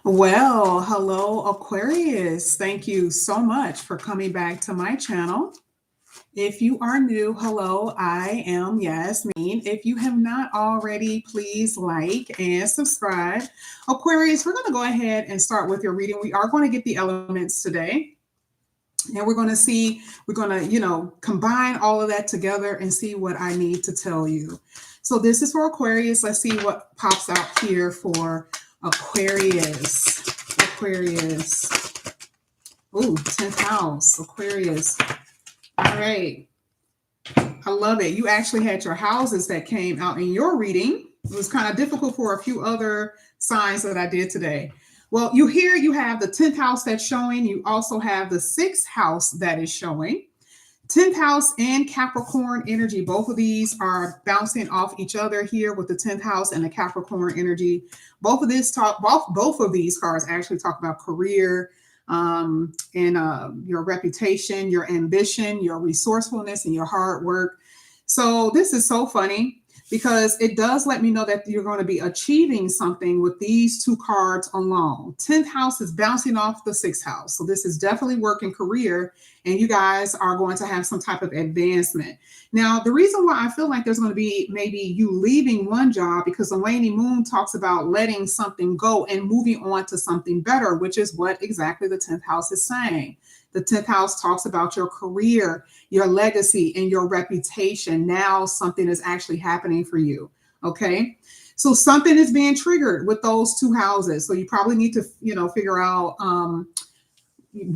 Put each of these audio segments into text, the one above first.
Well, hello, Aquarius. Thank you so much for coming back to my channel. If you are new, hello, I am Yasmin. If you have not already, please like and subscribe. Aquarius, we're going to go ahead and start with your reading. We are going to get the elements today. And we're going to see, we're going to, combine all of that together and see what I need to tell you. So this is for Aquarius. Let's see what pops out here for Aquarius. Aquarius. Ooh, 10th house, Aquarius. All right. I love it. You actually had your houses that came out in your reading. It was kind of difficult for a few other signs that I did today. Well, you have the 10th house that's showing. You also have the 6th house that is showing. 10th house and Capricorn energy. Both of these are bouncing off each other here with the 10th house and the Capricorn energy. Both of these cards actually talk about career, and your reputation, your ambition, your resourcefulness, and your hard work. So this is so funny because it does let me know that you're going to be achieving something with these two cards alone. 10th house is bouncing off the 6th house. So this is definitely work and career, and you guys are going to have some type of advancement. Now, the reason why I feel like there's going to be maybe you leaving one job because the waning moon talks about letting something go and moving on to something better, which is what exactly the 10th house is saying. The 10th house talks about your career, your legacy, and your reputation. Now something is actually happening for you. Okay. So something is being triggered with those two houses. So you probably need to, figure out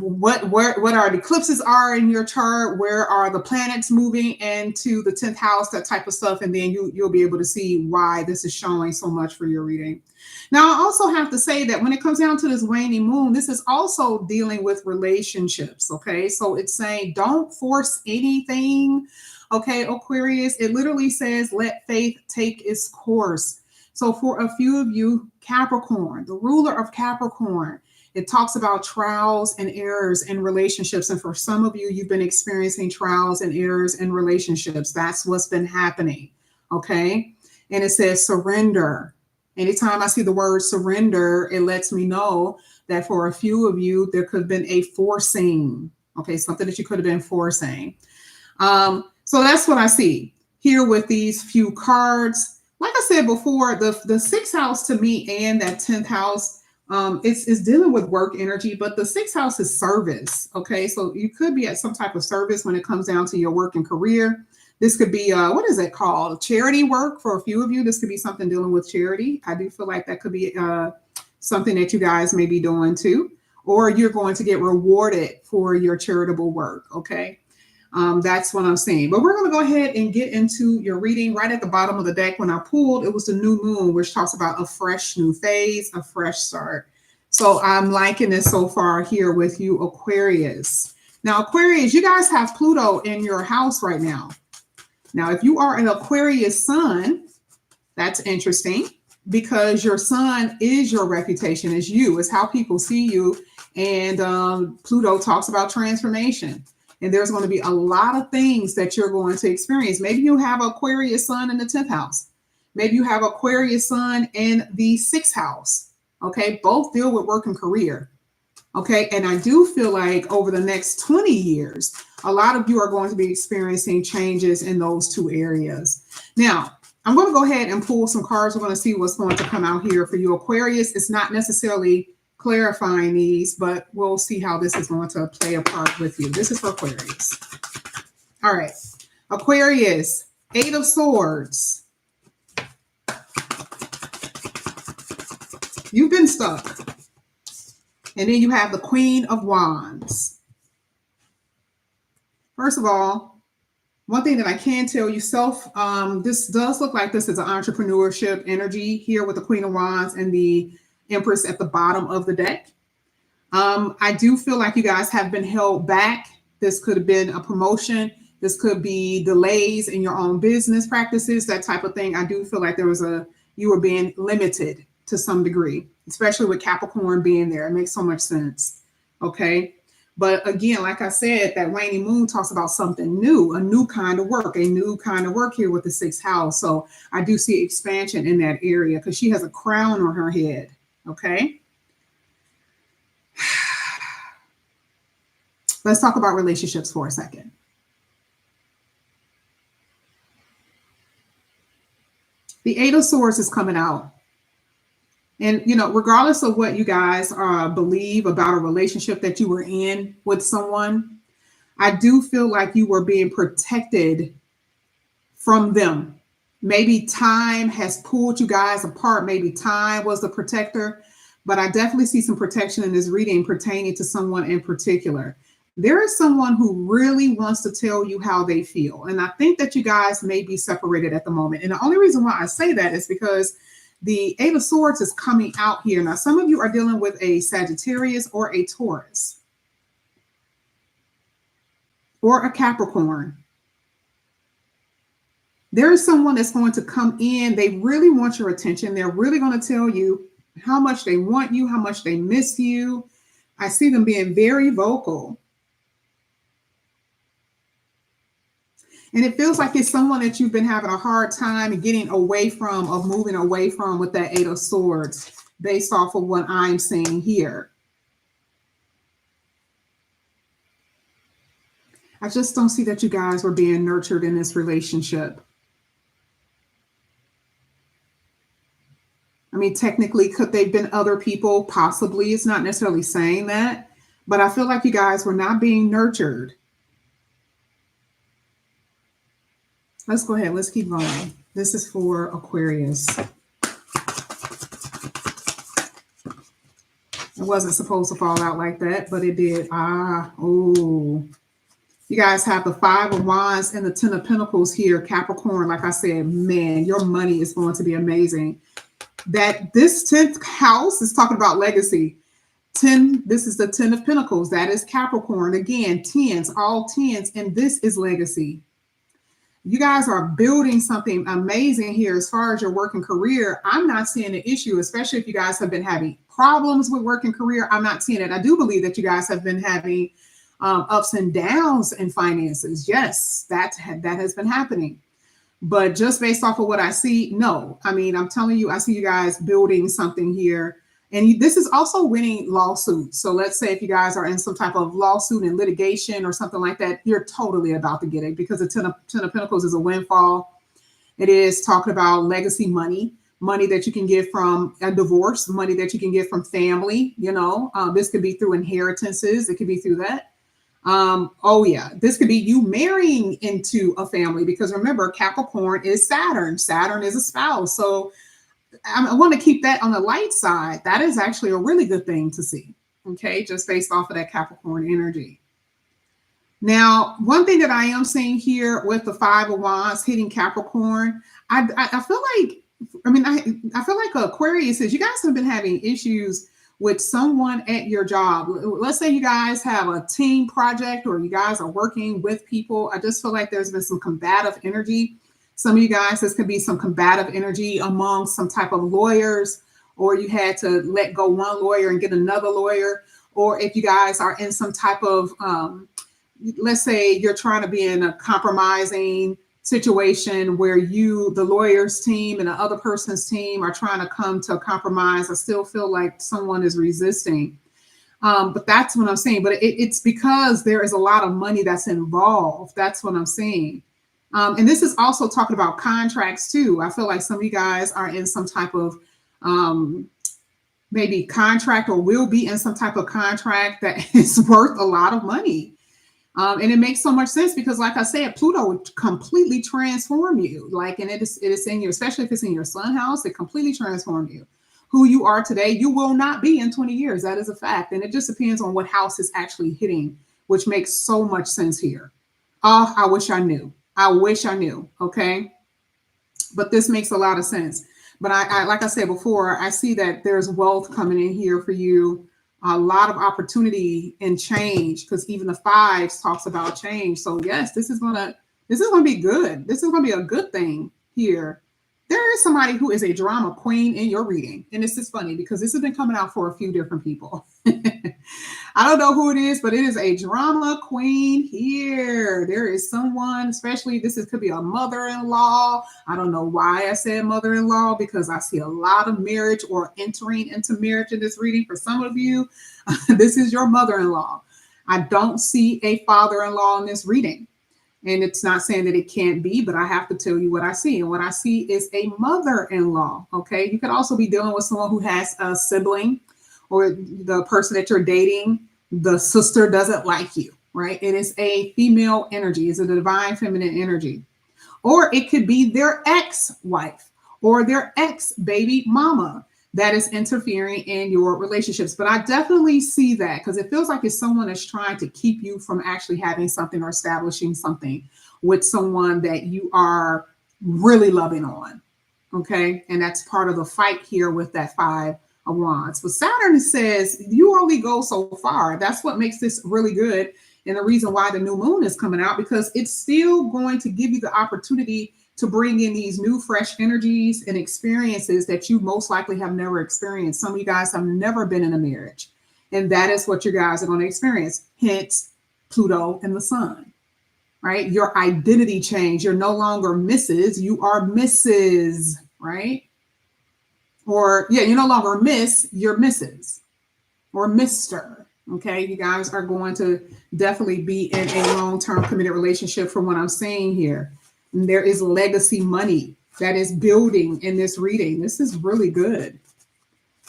what our eclipses are in your chart, where are the planets moving into the 10th house, that type of stuff. And then you'll be able to see why this is showing so much for your reading. Now, I also have to say that when it comes down to this waning moon, this is also dealing with relationships. Okay. So it's saying don't force anything. Okay. Aquarius, it literally says, let faith take its course. So for a few of you, Capricorn, the ruler of Capricorn, it talks about trials and errors in relationships. And for some of you, you've been experiencing trials and errors in relationships. That's what's been happening. Okay. And it says surrender. Anytime I see the word surrender, it lets me know that for a few of you, there could have been a forcing. Okay. Something that you could have been forcing. So that's what I see here with these few cards. Like I said before, the 6th house to me and that 10th house, it's dealing with work energy, but the 6th house is service. Okay. So you could be at some type of service when it comes down to your work and career. This could be, what is it called? Charity work for a few of you. This could be something dealing with charity. I do feel like that could be something that you guys may be doing too, or you're going to get rewarded for your charitable work. Okay. That's what I'm seeing. But we're going to go ahead and get into your reading. Right at the bottom of the deck, when I pulled, it was the new moon, which talks about a fresh new phase, a fresh start. So I'm liking this so far here with you, Aquarius. Now, Aquarius, you guys have Pluto in your house right now. Now, if you are an Aquarius sun, that's interesting because your sun is your reputation, is you, is how people see you. And Pluto talks about transformation. And there's going to be a lot of things that you're going to experience. Maybe you have Aquarius sun in the 10th house. Maybe you have Aquarius sun in the 6th house. Okay. Both deal with work and career. Okay. And I do feel like over the next 20 years, a lot of you are going to be experiencing changes in those two areas. Now, I'm going to go ahead and pull some cards. We're going to see what's going to come out here for you, Aquarius. It's not necessarily clarifying these, but we'll see how this is going to play a part with you. This is for Aquarius. All right. Aquarius, 8 of Swords. You've been stuck. And then you have the Queen of Wands. First of all, one thing that I can tell you, this does look like this is an entrepreneurship energy here with the Queen of Wands and the Empress at the bottom of the deck. I do feel like you guys have been held back. This could have been a promotion. This could be delays in your own business practices, that type of thing. I do feel like you were being limited to some degree, especially with Capricorn being there. It makes so much sense. Okay. But again, like I said, that waning moon talks about something new, a new kind of work here with the 6th house. So I do see expansion in that area because she has a crown on her head. Okay. Let's talk about relationships for a second. The Eight of Swords is coming out. And, regardless of what you guys believe about a relationship that you were in with someone, I do feel like you were being protected from them. Maybe time has pulled you guys apart. Maybe time was the protector, but I definitely see some protection in this reading pertaining to someone in particular. There is someone who really wants to tell you how they feel. And I think that you guys may be separated at the moment. And the only reason why I say that is because the Eight of Swords is coming out here. Now, some of you are dealing with a Sagittarius or a Taurus or a Capricorn. There is someone that's going to come in. They really want your attention. They're really going to tell you how much they want you, how much they miss you. I see them being very vocal. And it feels like it's someone that you've been having a hard time getting away from, or moving away from, with that Eight of Swords, based off of what I'm seeing here. I just don't see that you guys were being nurtured in this relationship. I mean, technically, could they've been other people? Possibly. It's not necessarily saying that, but I feel like you guys were not being nurtured. Let's go ahead. Let's keep going. This is for Aquarius. It wasn't supposed to fall out like that, but it did. You guys have the Five of Wands and the Ten of Pentacles here, Capricorn. Like I said, man, your money is going to be amazing. That this 10th house is talking about legacy. 10, this is the 10 of Pentacles. That is Capricorn. Again, tens, all tens, and this is legacy. You guys are building something amazing here as far as your work and career. I'm not seeing an issue, especially if you guys have been having problems with work and career. I'm not seeing it. I do believe that you guys have been having ups and downs in finances. Yes, that has been happening. But just based off of what I see, no. I mean, I'm telling you, I see you guys building something here. And this is also winning lawsuits. So let's say if you guys are in some type of lawsuit and litigation or something like that, you're totally about to get it, because the Ten of Pentacles is a windfall. It is talking about legacy money, money that you can get from a divorce, money that you can get from family. This could be through inheritances. It could be through that. This could be you marrying into a family, because remember, Capricorn is Saturn. Saturn is a spouse. So I want to keep that on the light side. That is actually a really good thing to see. Okay, just based off of that Capricorn energy. Now, one thing that I am seeing here with the Five of Wands hitting Capricorn, I feel like, I feel like Aquarius is, you guys have been having issues with someone at your job. Let's say you guys have a team project, or you guys are working with people. I just feel like there's been some combative energy. Some of you guys, this could be some combative energy among some type of lawyers, or you had to let go one lawyer and get another lawyer. Or if you guys are in some type of, let's say you're trying to be in a compromising situation where the lawyer's team and the other person's team are trying to come to a compromise. I still feel like someone is resisting. But that's what I'm saying. But it's because there is a lot of money that's involved. That's what I'm saying. And this is also talking about contracts too. I feel like some of you guys are in some type of maybe contract, or will be in some type of contract that is worth a lot of money. And it makes so much sense because, like I said, Pluto would completely transform you. And it is in you, especially if it's in your sun house, it completely transforms you. Who you are today, you will not be in 20 years. That is a fact. And it just depends on what house is actually hitting, which makes so much sense here. Oh, I wish I knew. I wish I knew. Okay. But this makes a lot of sense. But I like I said before, I see that there's wealth coming in here for you. A lot of opportunity and change, because even the fives talks about change. So yes, this is gonna be good. This is gonna be a good thing here. There is somebody who is a drama queen in your reading. And this is funny because this has been coming out for a few different people. I don't know who it is, but it is a drama queen here. There is someone, especially could be a mother-in-law. I don't know why I said mother-in-law, because I see a lot of marriage or entering into marriage in this reading. For some of you, this is your mother-in-law. I don't see a father-in-law in this reading. And it's not saying that it can't be, but I have to tell you what I see. And what I see is a mother-in-law. Okay. You could also be dealing with someone who has a sibling, or the person that you're dating, the sister doesn't like you, right? It is a female energy, it's a divine feminine energy. Or it could be their ex-wife or their ex-baby mama that is interfering in your relationships. But I definitely see that because it feels like it's someone that's trying to keep you from actually having something or establishing something with someone that you are really loving on. Okay. And that's part of the fight here with that 5 of Wands. But Saturn says you only go so far. That's what makes this really good. And the reason why the new moon is coming out, because it's still going to give you the opportunity to bring in these new, fresh energies and experiences that you most likely have never experienced. Some of you guys have never been in a marriage, and that is what you guys are going to experience. Hence, Pluto and the sun, right? Your identity change. You're no longer Mrs., you are Mrs., right? Or, yeah, you're no longer Miss, you're Mrs. or Mr. Okay, you guys are going to definitely be in a long-term committed relationship from what I'm seeing here. And there is legacy money that is building in this reading. This is really good.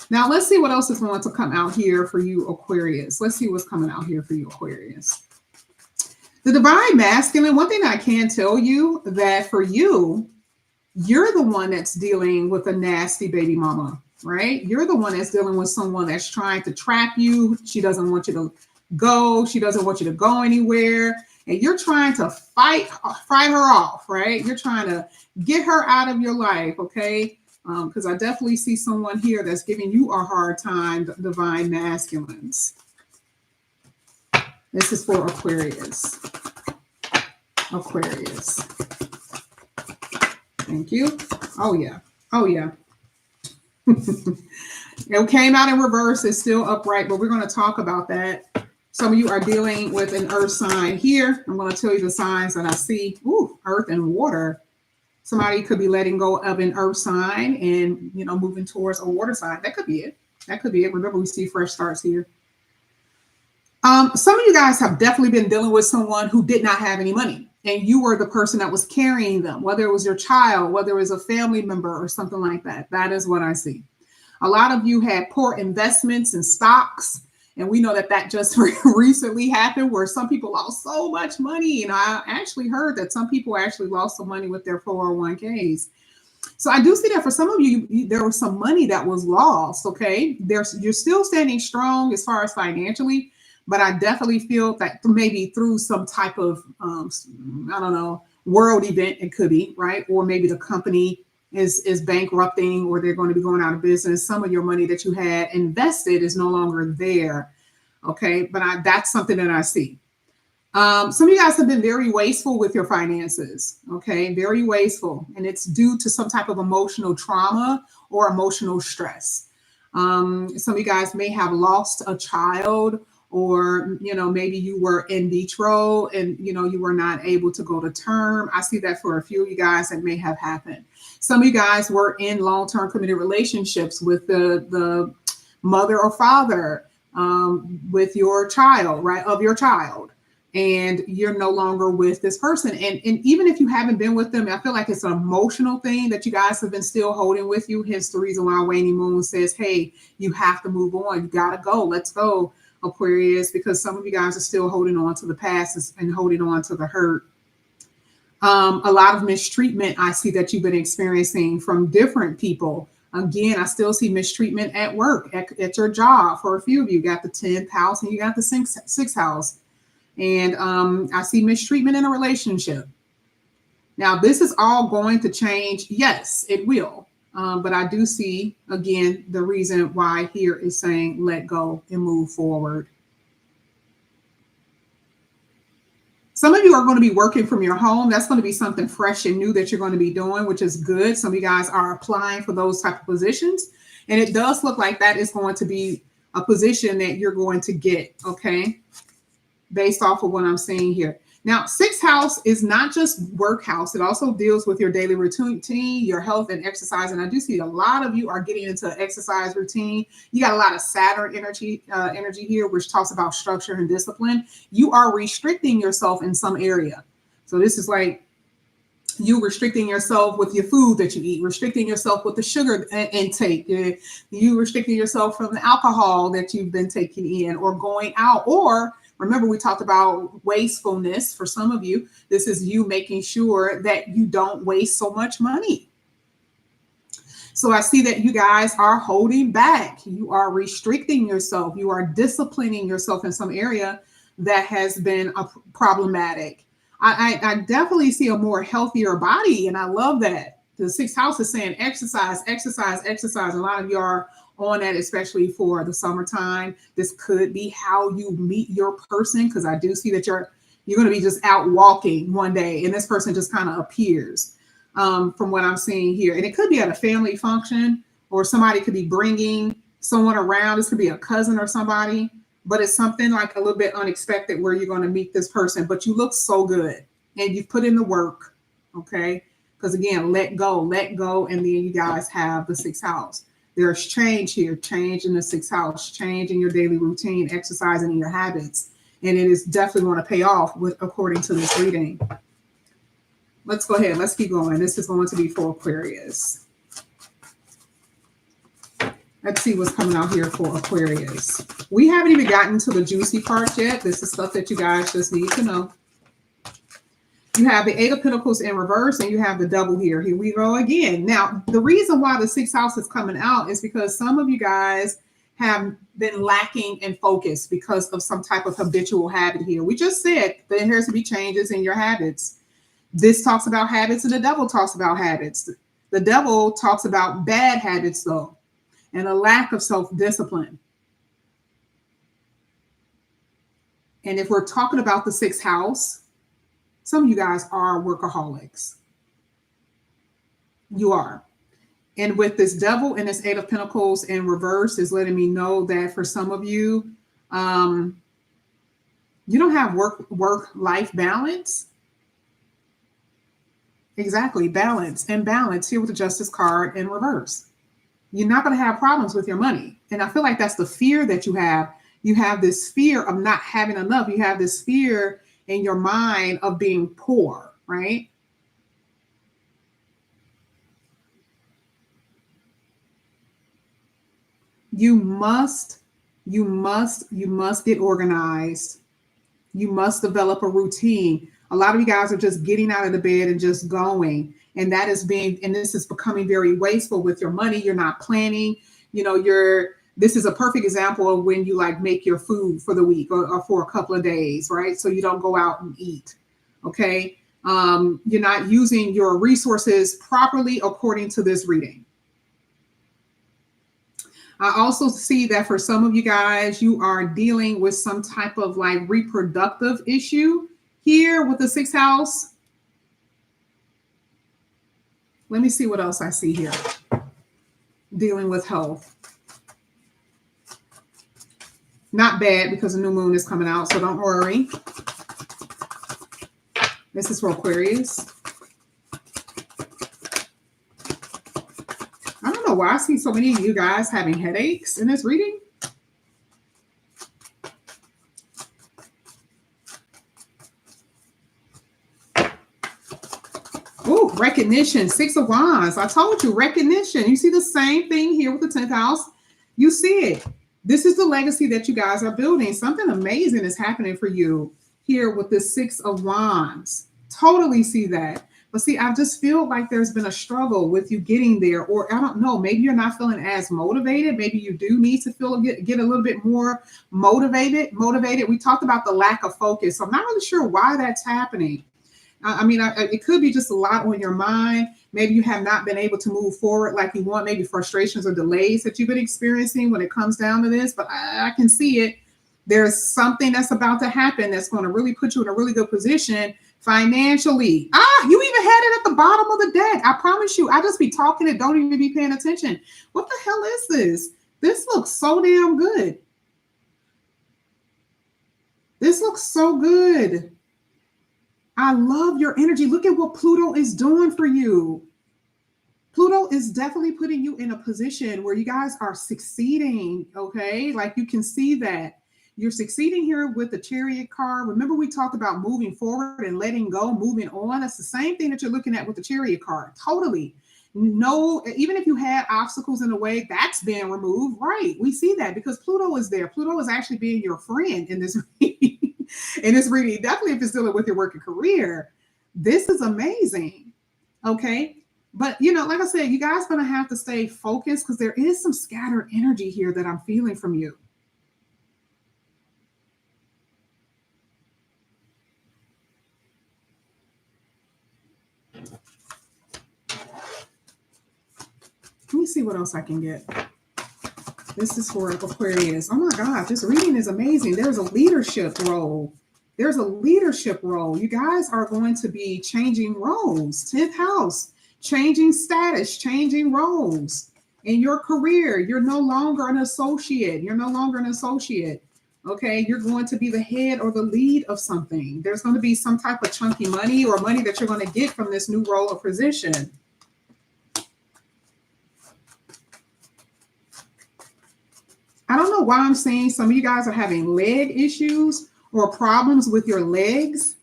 Now, let's see what else is going to come out here for you, Aquarius. Let's see what's coming out here for you, Aquarius. The divine masculine, one thing I can tell you that for you, you're the one that's dealing with a nasty baby mama, right? You're the one that's dealing with someone that's trying to trap you. She doesn't want you to go. She doesn't want you to go anywhere. And you're trying to fight her off, right? You're trying to get her out of your life, okay? Because I definitely see someone here that's giving you a hard time, divine masculines. This is for Aquarius. Aquarius. Thank you. Oh, yeah. Oh, yeah. It came out in reverse. It's still upright, but we're going to talk about that. Some of you are dealing with an earth sign here. I'm going to tell you the signs that I see. Ooh, earth and water. Somebody could be letting go of an earth sign and, you know, moving towards a water sign. That could be it. That could be it. Remember, we see fresh starts here. Some of you guys have definitely been dealing with someone who did not have any money, and you were the person that was carrying them, whether it was your child, whether it was a family member or something like that. That is what I see. A lot of you had poor investments in stocks. And we know that that just recently happened where some people lost so much money. And I actually heard that some people actually lost some money with their 401ks. So I do see that for some of you, there was some money that was lost. Okay. You're still standing strong as far as financially, but I definitely feel that maybe through some type of, I don't know, world event, it could be, right? Or maybe the company is bankrupting, or they're going to be going out of business. Some of your money that you had invested is no longer there. Okay. But that's something that I see. Some of you guys have been very wasteful with your finances. Okay. Very wasteful. And it's due to some type of emotional trauma or emotional stress. Some of you guys may have lost a child, or, you know, maybe you were in vitro and, you know, you were not able to go to term. I see that for a few of you guys that may have happened. Some of you guys were in long-term committed relationships with the mother or father with your child, right, of your child. And you're no longer with this person. And even if you haven't been with them, I feel like it's an emotional thing that you guys have been still holding with you. Hence the reason why Waning Moon says, hey, you have to move on. You got to go. Let's go, Aquarius, because some of you guys are still holding on to the past and holding on to the hurt. A lot of mistreatment I see that you've been experiencing from different people. Again, I still see mistreatment at work, at your job. For a few of you, got the 10th house and you got the 6th house. And I see mistreatment in a relationship. Now, this is all going to change. Yes, it will. But I do see, again, the reason why here is saying let go and move forward. Some of you are going to be working from your home. That's going to be something fresh and new that you're going to be doing, which is good. Some of you guys are applying for those type of positions. And it does look like that is going to be a position that you're going to get, okay, based off of what I'm seeing here. Now, sixth house is not just work house. It also deals with your daily routine, your health and exercise. And I do see a lot of you are getting into exercise routine. You got a lot of Saturn energy here, which talks about structure and discipline. You are restricting yourself in some area. So this is like you restricting yourself with your food that you eat, restricting yourself with the sugar intake, you restricting yourself from the alcohol that you've been taking in or going out. Or remember, we talked about wastefulness. For some of you, this is you making sure that you don't waste so much money. So I see that you guys are holding back. You are restricting yourself. You are disciplining yourself in some area that has been problematic. I definitely see a more healthier body, and I love that. The sixth house is saying exercise, exercise, exercise. A lot of you are on that, especially for the summertime. This could be how you meet your person, because I do see that you're going to be just out walking one day, and this person just kind of appears from what I'm seeing here. And it could be at a family function, or somebody could be bringing someone around. This could be a cousin or somebody. But it's something like a little bit unexpected where you're going to meet this person, but you look so good and you've put in the work. Okay. Because again, let go. And then you guys have the sixth house. There's change here, change in the sixth house, change in your daily routine, exercising in your habits. And it is definitely going to pay off according to this reading. Let's go ahead. Let's keep going. This is going to be for Aquarius. Let's see what's coming out here for Aquarius. We haven't even gotten to the juicy part yet. This is stuff that you guys just need to know. You have the Eight of Pentacles in reverse, and you have the Devil here. Here we go again. Now, the reason why the sixth house is coming out is because some of you guys have been lacking in focus because of some type of habitual habit here. We just said that there has to be changes in your habits. This talks about habits, and the Devil talks about habits. The Devil talks about bad habits, though, and a lack of self-discipline. And if we're talking about the sixth house, some of you guys are workaholics. You are. And with this Devil and this Eight of Pentacles in reverse is letting me know that for some of you, you don't have work-life balance. Exactly, balance and balance here with the Justice card in reverse. You're not going to have problems with your money. And I feel like that's the fear that you have. You have this fear of not having enough. You have this fear in your mind of being poor, right? You must get organized. You must develop a routine. A lot of you guys are just getting out of the bed and just going. And this is becoming very wasteful with your money. You're not planning. This is a perfect example of when you like make your food for the week or for a couple of days, right? So you don't go out and eat. Okay. You're not using your resources properly according to this reading. I also see that for some of you guys, you are dealing with some type of like reproductive issue here with the sixth house. Let me see what else I see here. Dealing with health. Not bad because the new moon is coming out, so don't worry. This is for Aquarius. I don't know why I see so many of you guys having headaches in this reading. Oh, recognition, Six of Wands. I told you, recognition. You see the same thing here with the 10th house. You see it. This is the legacy that you guys are building. Something amazing is happening for you here with the Six of Wands. Totally see that. But see, I just feel like there's been a struggle with you getting there, or I don't know, maybe you're not feeling as motivated. Maybe you do need to get a little bit more motivated. We talked about the lack of focus. So I'm not really sure why that's happening. It could be just a lot on your mind. Maybe you have not been able to move forward like you want, maybe frustrations or delays that you've been experiencing when it comes down to this, but I can see it. There's something that's about to happen that's going to really put you in a really good position financially. You even had it at the bottom of the deck. I promise you, I just be talking and don't even be paying attention. What the hell is this? This looks so damn good. This looks so good. I love your energy. Look at what Pluto is doing for you. Pluto is definitely putting you in a position where you guys are succeeding, okay? Like you can see that you're succeeding here with the Chariot card. Remember, we talked about moving forward and letting go, moving on. That's the same thing that you're looking at with the Chariot card. Totally. No, even if you had obstacles in the way, that's being removed, right? We see that because Pluto is there. Pluto is actually being your friend in this reading. In this reading, definitely if it's dealing with your work and career. This is amazing. Okay. But like I said, you guys gonna have to stay focused because there is some scattered energy here that I'm feeling from you. Let me see what else I can get. This is for Aquarius. Oh my God, this reading is amazing. There's a leadership role. There's a leadership role. You guys are going to be changing roles. 10th house, changing status, changing roles in your career. You're no longer an associate. You're no longer an associate. Okay, you're going to be the head or the lead of something. There's going to be some type of chunky money or money that you're going to get from this new role or position. I don't know why I'm saying some of you guys are having leg issues or problems with your legs.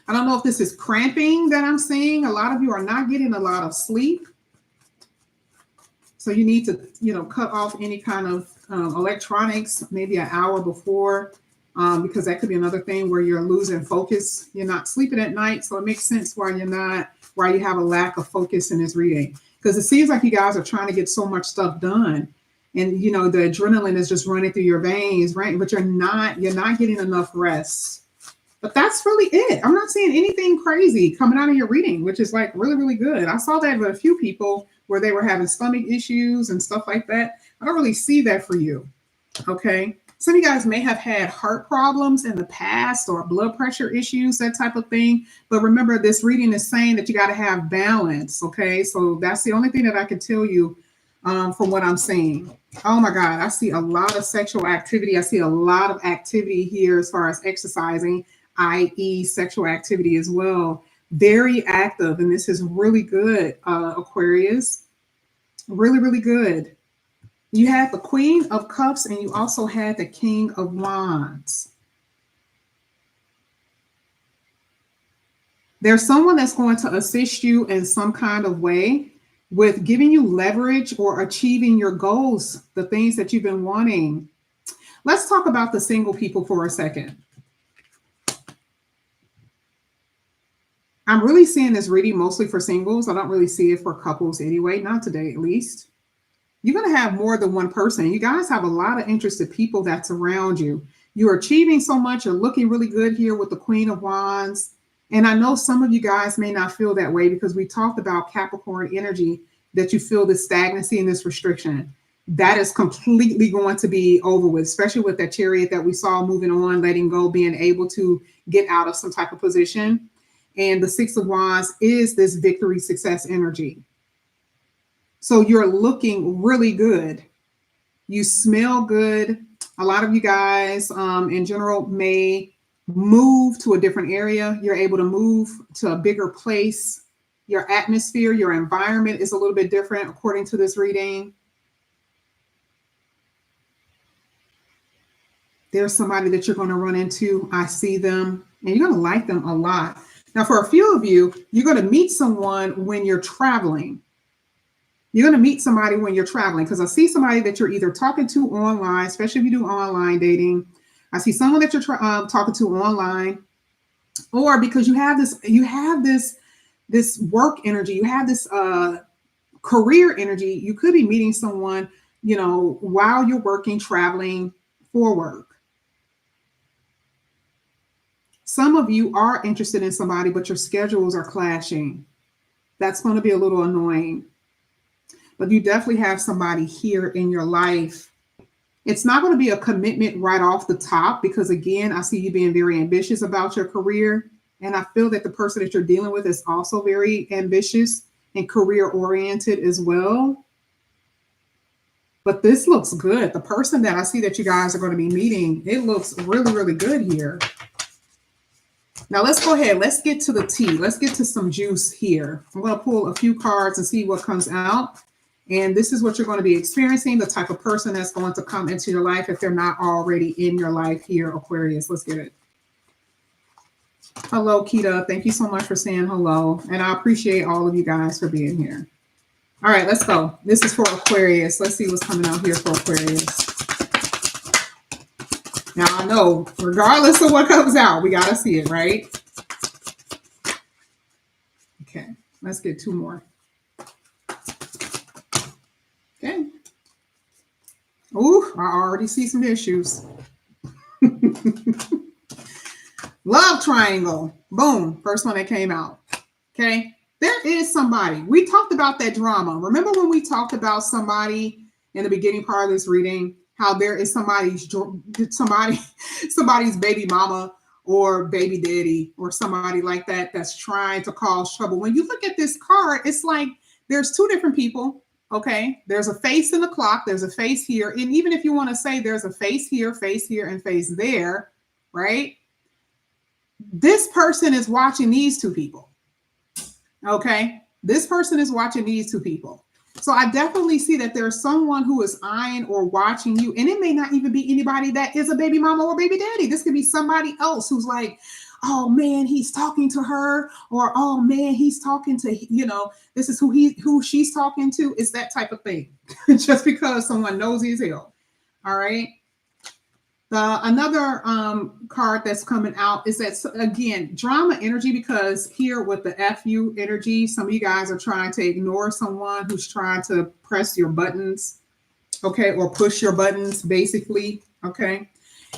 I don't know if this is cramping that I'm seeing. A lot of you are not getting a lot of sleep. So you need to, cut off any kind of electronics, maybe an hour before, because that could be another thing where you're losing focus. You're not sleeping at night. So it makes sense why you have a lack of focus in this reading. Because it seems like you guys are trying to get so much stuff done. And, the adrenaline is just running through your veins, right? But you're not getting enough rest. But that's really it. I'm not seeing anything crazy coming out of your reading, which is like really, really good. I saw that with a few people where they were having stomach issues and stuff like that. I don't really see that for you. Okay. Some of you guys may have had heart problems in the past or blood pressure issues, that type of thing. But remember, this reading is saying that you got to have balance. Okay. So that's the only thing that I can tell you from what I'm seeing. Oh my God, I see a lot of sexual activity. I see a lot of activity here as far as exercising, i.e. sexual activity as well. Very active. And this is really good, Aquarius. Really, really good. You had the Queen of Cups and you also had the King of Wands. There's someone that's going to assist you in some kind of way with giving you leverage or achieving your goals, the things that you've been wanting. Let's talk about the single people for a second. I'm really seeing this reading mostly for singles. I don't really see it for couples anyway, not today at least. You're going to have more than one person. You guys have a lot of interested people that's around you. You're achieving so much. You're looking really good here with the Queen of Wands. And I know some of you guys may not feel that way because we talked about Capricorn energy, that you feel this stagnancy and this restriction. That is completely going to be over with, especially with that Chariot that we saw moving on, letting go, being able to get out of some type of position. And the Six of Wands is this victory, success energy. So you're looking really good. You smell good. A lot of you guys in general may move to a different area. You're able to move to a bigger place. Your atmosphere, your environment is a little bit different according to this reading. There's somebody that you're going to run into. I see them and you're going to like them a lot. Now, for a few of you, you're going to meet someone when you're traveling. You're going to meet somebody when you're traveling because I see somebody that you're either talking to online, especially if you do online dating. I see someone that you're talking to online, or because you have this work energy, you have this career energy. You could be meeting someone, while you're working, traveling for work. Some of you are interested in somebody, but your schedules are clashing. That's going to be a little annoying. But you definitely have somebody here in your life. It's not going to be a commitment right off the top because, again, I see you being very ambitious about your career. And I feel that the person that you're dealing with is also very ambitious and career-oriented as well. But this looks good. The person that I see that you guys are going to be meeting, it looks really, really good here. Now let's go ahead. Let's get to the tea. Let's get to some juice here. I'm going to pull a few cards and see what comes out. And this is what you're going to be experiencing, the type of person that's going to come into your life if they're not already in your life here, Aquarius. Let's get it. Hello, Kita. Thank you so much for saying hello. And I appreciate all of you guys for being here. All right, let's go. This is for Aquarius. Let's see what's coming out here for Aquarius. Now, I know, regardless of what comes out, we got to see it, right? Okay, let's get two more. Okay. Ooh, I already see some issues. Love triangle. Boom. First one that came out. Okay. There is somebody. We talked about that drama. Remember when we talked about somebody in the beginning part of this reading, how there is somebody's baby mama or baby daddy or somebody like that that's trying to cause trouble. When you look at this card, it's like there's two different people. Okay. There's a face in the clock. There's a face here. And even if you want to say there's a face here, and face there, right? This person is watching these two people. Okay. This person is watching these two people. So I definitely see that there's someone who is eyeing or watching you. And it may not even be anybody that is a baby mama or baby daddy. This could be somebody else who's like, oh man, he's talking to her, or oh man, he's talking to, this is who she's talking to. It's that type of thing. Just because someone nosy as hell. All right. Another card that's coming out is that, again, drama energy, because here with the FU energy, some of you guys are trying to ignore someone who's trying to press your buttons, okay, or push your buttons, basically, okay.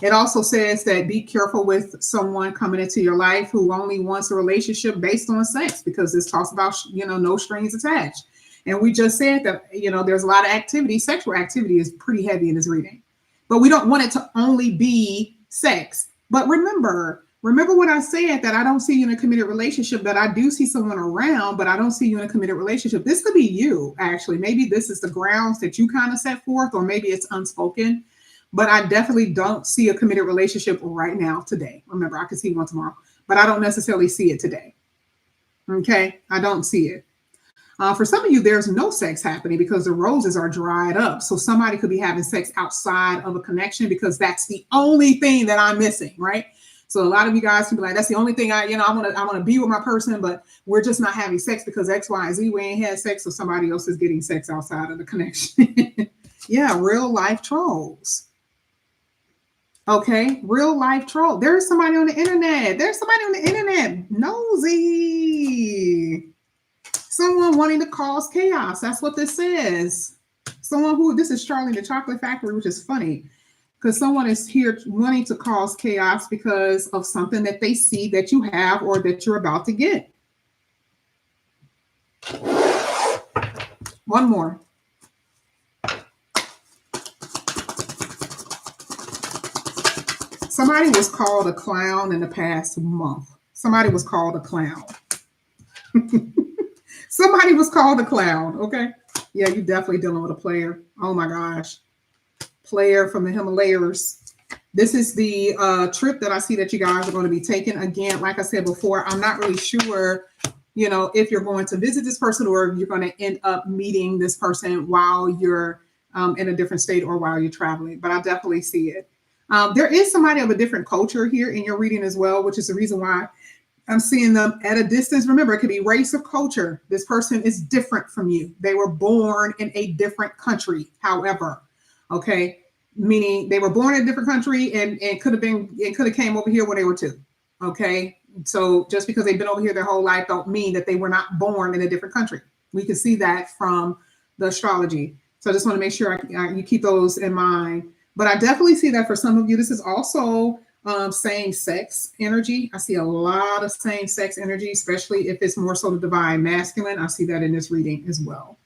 It also says that be careful with someone coming into your life who only wants a relationship based on sex, because this talks about, no strings attached. And we just said that, there's a lot of activity. Sexual activity is pretty heavy in this reading. But we don't want it to only be sex. But remember what I said, that I don't see you in a committed relationship, that I do see someone around, but I don't see you in a committed relationship. This could be you, actually. Maybe this is the grounds that you kind of set forth, or maybe it's unspoken. But I definitely don't see a committed relationship right now, today. Remember, I could see one tomorrow, but I don't necessarily see it today. Okay, I don't see it. For some of you, there's no sex happening because the roses are dried up. So somebody could be having sex outside of a connection because that's the only thing that I'm missing, right? So a lot of you guys can be like, that's the only thing I want to be with my person, but we're just not having sex because X, Y, Z, we ain't had sex. So somebody else is getting sex outside of the connection. Yeah, real life trolls. Okay, real life troll. There's somebody on the internet. Nosy. Someone wanting to cause chaos. That's what this says. This is Charlie the Chocolate Factory, which is funny because someone is here wanting to cause chaos because of something that they see that you have or that you're about to get. One more. Somebody was called a clown in the past month. Somebody was called a clown. Somebody was called a clown, okay? Yeah, you're definitely dealing with a player. Oh my gosh. Player from the Himalayas. This is the trip that I see that you guys are going to be taking. Again, like I said before, I'm not really sure, if you're going to visit this person or if you're going to end up meeting this person while you're in a different state or while you're traveling. But I definitely see it. There is somebody of a different culture here in your reading as well, which is the reason why I'm seeing them at a distance. Remember, it could be race or culture. This person is different from you. They were born in a different country, however, okay? Meaning they were born in a different country and could have came over here when they were 2, okay? So just because they've been over here their whole life don't mean that they were not born in a different country. We can see that from the astrology. So I just want to make sure you keep those in mind. But I definitely see that for some of you, this is also same sex energy. I see a lot of same sex energy, especially if it's more so the divine masculine. I see that in this reading as well.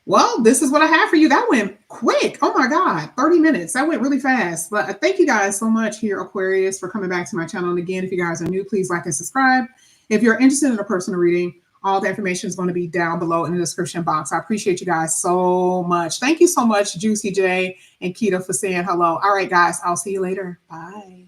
Well, this is what I have for you. That went quick. Oh my God, 30 minutes. That went really fast. But I thank you guys so much here, Aquarius, for coming back to my channel. And again, if you guys are new, please like and subscribe. If you're interested in a personal reading, all the information is going to be down below in the description box. I appreciate you guys so much. Thank you so much, Juicy J and Kita, for saying hello. All right, guys, I'll see you later. Bye.